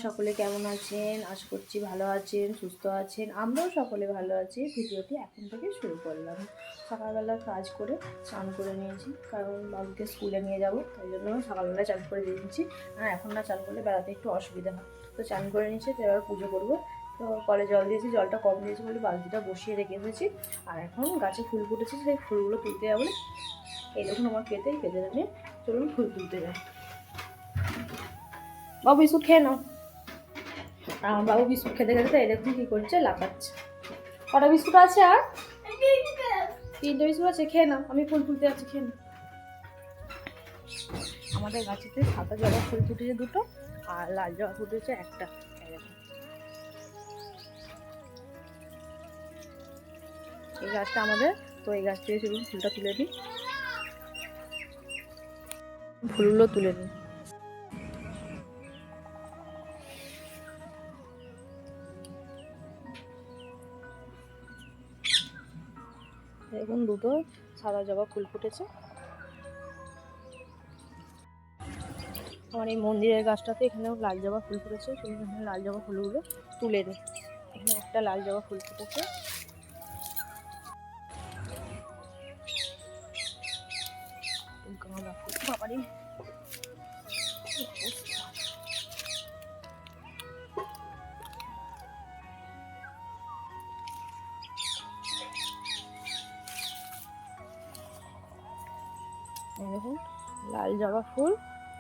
সকলে কেমন আছেন? আশা করছি ভালো আছেন, সুস্থ আছেন। আমরাও সকলে ভালো আছি। ভিডিওটি এখন থেকে শুরু করলাম। সকালবেলা কাজ করে স্নান করে নিয়েছি, কারণ বাবুকে স্কুলে নিয়ে যাব, তাই জন্য সকালবেলা চান করে দিয়েছি। আর এখন না চান করলে বেড়াতে একটু অসুবিধা হয়, তো চান করে নিয়েছি। তো এবার পুজো করবো। তো কলে জল দিয়েছি, জলটা কম দিয়েছি বলে বালতিটা বসিয়ে রেখে এসেছি। আর এখন গাছে ফুল ফুটেছে, সেই ফুলগুলো তুলতে যাবো। এই দেখুন আমার পেতে নিয়ে চলুন ফুল তুলতে যাই। বাবু বিস্কুট খেয়ে নাও। আমার বাবু বিস্কুট খেতে খেতে এই দেখুন কী করছে, লাফাচ্ছে। কটা বিস্কুট আছে? আর 3টে বিস্কুট আছে, খেয়ে নাও। আমি ফুল তুলতে যাচ্ছি, খেয়ে নাও। আমাদের গাছেতে সাদা জবা ফুল ফুটেছে 2টো, আর লাল জবা ফুটেছে 1টা। এই গাছটা আমাদের, তো এই গাছ থেকে চলুন ফুলটা তুলে নিই, ফুলগুলো তুলে নিই। দেখুন 2টো সাদা জবা ফুল ফুটেছে। আমার এই মন্দিরের গাছটাতে এখানেও লাল জবা ফুল ফুটেছে, সেখানে লাল জবা ফুলগুলো তুলে নিই। এখানে একটা লাল জবা ফুল ফুটেছে। বাবারে দেখুন, লাল জবা ফুল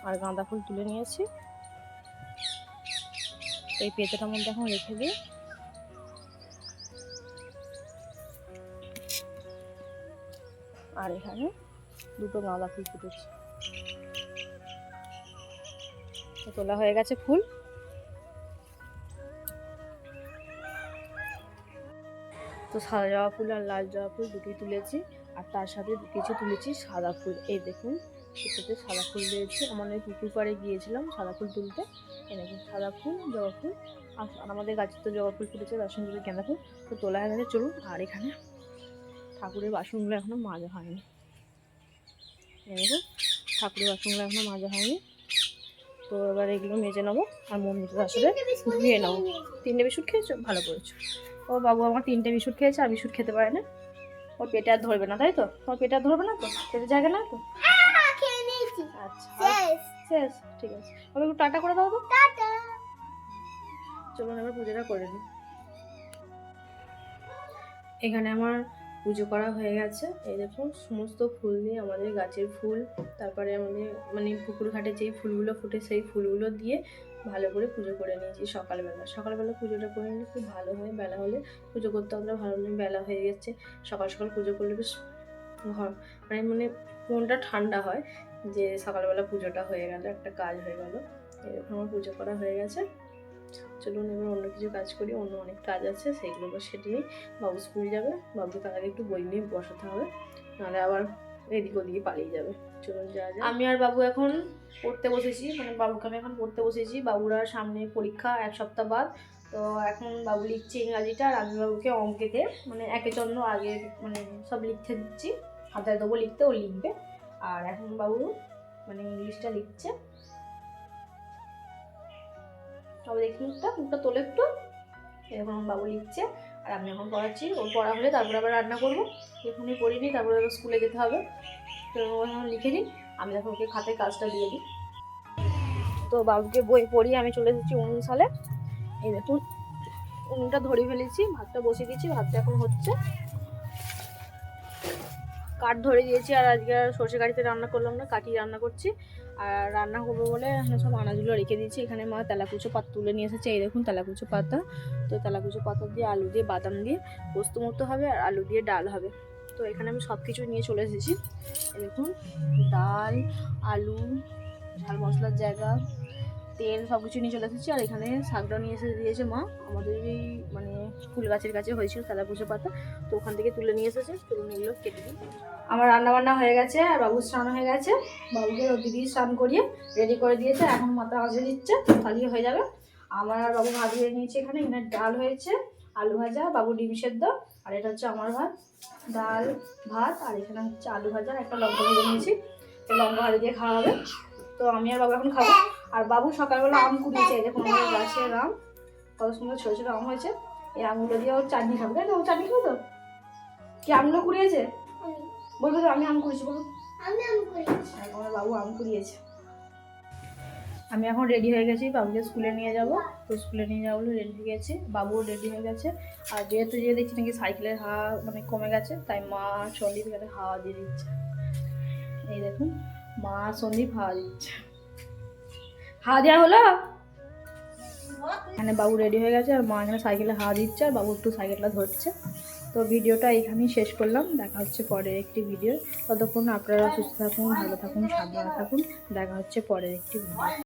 আর গাঁদা ফুল তুলে নিয়েছি। এই পেঁচাটার মধ্যে এখন রেখে দিই। আর এখানে 2টো গাঁদা ফুল ফুটেছে, তোলা হয়ে গেছে ফুল। তো সাদা জবা ফুল আর লাল জবা ফুল দুটোই তুলেছি, আর তার সাথে কিছু তুলেছি সাদা ফুল। এই দেখুন, সেটাতে সাদা ফুল দিয়েছি। আমার ওই পুকুর পাড়ে গিয়েছিলাম সাদা ফুল তুলতে। এই দেখুন সাদা ফুল, জবা ফুল, আর আমাদের গাছের তো জবা ফুল ফুটেছে, তার সঙ্গে গাঁদা ফুল তো তোলা হয়ে গেছে। চলুন। আর এখানে ঠাকুরের বাসনগুলো এখনো মাজা হয়নি। এই দেখুন ঠাকুরের বাসনগুলো এখনো মাজা হয়নি, তো এবার এগুলো মেজে নেবো আর মন্দিরটা আসলে ধুয়ে নেবো। 3টে বিস্কুট খেয়েছো? ভালো করেছো। ও বাবু আমার 3টে বিস্কুট খেয়েছে, আর বিস্কুট খেতে পারে না। ওর পেটে আর ধরবে না, তাই তো? তোমার পেটে আর ধরবে না তো? পেটে জায়গা না তো? আচ্ছা শেষ, ঠিক আছে। ওকে একটু টাটা করে দাও তো। চলুন এবার পুজোটা করে নিই। এখানে আমার পুজো করা হয়ে গেছে। এই দেখুন সমস্ত ফুল দিয়ে, আমাদের গাছের ফুল, তারপরে আমাদের মানে পুকুর ঘাটে যেই ফুলগুলো ফুটে সেই ফুলগুলো দিয়ে ভালো করে পুজো করে নিয়েছি। সকালবেলা পুজোটা করে নিলে খুব ভালো হয়। বেলা হলে পুজো করতে আমরা ভালো নয়, বেলা হয়ে গেছে। সকাল সকাল পুজো করলে বেশ ঘর মানে মনটা ঠান্ডা হয়, যে সকালবেলা পুজোটা হয়ে গেল, একটা কাজ হয়ে গেল। এরকম আমার পুজো করা হয়ে গেছে। চলুন এবার অন্য কিছু কাজ করি। অন্য অনেক কাজ আছে, সেইগুলো সেরে নিই। বাবু স্কুল যাবে, বাবুকে তার আগে একটু বই নিয়ে বসাতে হবে, নাহলে আবার এদিক ওদিকে পালিয়ে যাবে। চলুন যাওয়া যায়। আমি আর বাবু এখন পড়তে বসেছি, মানে বাবুকে আমি এখন পড়তে বসেছি। বাবুরা সামনে পরীক্ষা 1 সপ্তাহ বাদ। তো এখন বাবু লিখছে ইংরাজিটা, আর আমি বাবুকে অঙ্কেতে মানে একে চন্দ্র আগে মানে সব লিখতে দিচ্ছি। হাতায় দেবো লিখতে, ও লিখবে। আর এখন বাবু মানে ইংলিশটা লিখছে। তবে দেখি মুখটা তোলে একটু। এরকম বাবু লিখছে, আর আমি এখন পড়াচ্ছি। ও পড়া হলে তারপরে আবার রান্না করবো। এখনই পড়িনি, তারপরে আবার স্কুলে যেতে হবে। তো এখন লিখে দিই, আমি এখন ওকে খাতায় কাজটা দিয়ে দিই। তো বাবুকে বই পড়িয়ে আমি চলে এসেছি উনুন সালে। এই দেখুন উনুনটা ধরে ফেলেছি, ভাতটা বসিয়ে দিয়েছি, ভাতটা এখন হচ্ছে। কাঠ ধরে দিয়েছি, আর আজকে সর্ষে কাঠিতে রান্না করলাম না, কাঠি রান্না করছি। আর রান্না করবো বলে সব আনাজগুলো রেখে দিয়েছি। এখানে মা তেলাকুচো পাতা তুলে নিয়ে এসেছে। এই দেখুন তেলাকুচো পাতা। তো তেলাকুচো পাতা দিয়ে আলু দিয়ে বাদাম দিয়ে পোস্ত মতো হবে, আর আলু দিয়ে ডাল হবে। তো এখানে আমি সব কিছু নিয়ে চলে এসেছি। এই দেখুন ডাল, আলু, ঝাল মশলার জায়গা, তেল, সব কিছু নিয়ে চলে এসেছি। আর এখানে শাকটা নিয়ে এসে দিয়েছে মা, আমাদের এই মানে ফুল গাছের কাছে হয়েছিল তেলাকুচো পাতা, তো ওখান থেকে তুলে নিয়ে এসেছে। চলুন এগুলো কেটে দিই। আমার রান্নাবান্না হয়ে গেছে, আর বাবুর স্নান হয়ে গেছে। বাবুকে দিদি স্নান করিয়ে রেডি করে দিয়েছে, এখন মাথা ভাজে দিচ্ছে, তাহলেই হয়ে যাবে। আমার আর বাবু ভাত হয়ে নিয়েছে। এখানে ডাল হয়েছে, আলু ভাজা, বাবু ডিম সেদ্ধ, আর এটা হচ্ছে আমার ভাত, ডাল ভাত। আর এখানে হচ্ছে আলু ভাজা, একটা লঙ্কা ভেজে নিয়েছি, এই লঙ্কা ভাজা দিয়ে খাওয়া হবে। তো আমি আর বাবু এখন খাবো। আর বাবু সকালবেলা আম কুড়িয়েছে, দেখুন আমাদের গাছের আম কত সুন্দর ছোটো ছোটো আম হয়েছে। এই আমগুলো দিয়ে ওর চাটনি খাবে, তাই না? ও চাটনি খাবে তো? কি আমগুলো কুড়িয়েছে বলবে তো? আমি আম কুড়িয়েছি বলবো। আমার বাবু আম কুড়িয়েছে। আমি এখন রেডি হয়ে গেছি, বাবুকে স্কুলে নিয়ে যাব। তো স্কুলে নিয়ে যাবো বলে রেডি হয়ে গেছি, বাবুও রেডি হয়ে গেছে। আর যেহেতু দেখছি নাকি সাইকেলের হাওয়া মানে কমে গেছে, তাই মা সন্দীপ এখানে হাওয়া দিয়ে দিচ্ছে। এই দেখুন মা সন্দীপ হাওয়া দিচ্ছে। হাওয়া দেওয়া হলো, এখানে বাবু রেডি হয়ে গেছে আর মা এখানে সাইকেলে হাওয়া দিচ্ছে আর বাবু একটু সাইকেলটা ধরছে। তো ভিডিওটা এখানেই শেষ করলাম, দেখা হচ্ছে পরের একটি ভিডিও। ততক্ষণ আপনারা সুস্থ থাকুন, ভালো থাকুন, সাবধানে থাকুন। দেখা হচ্ছে পরের একটি ভিডিও।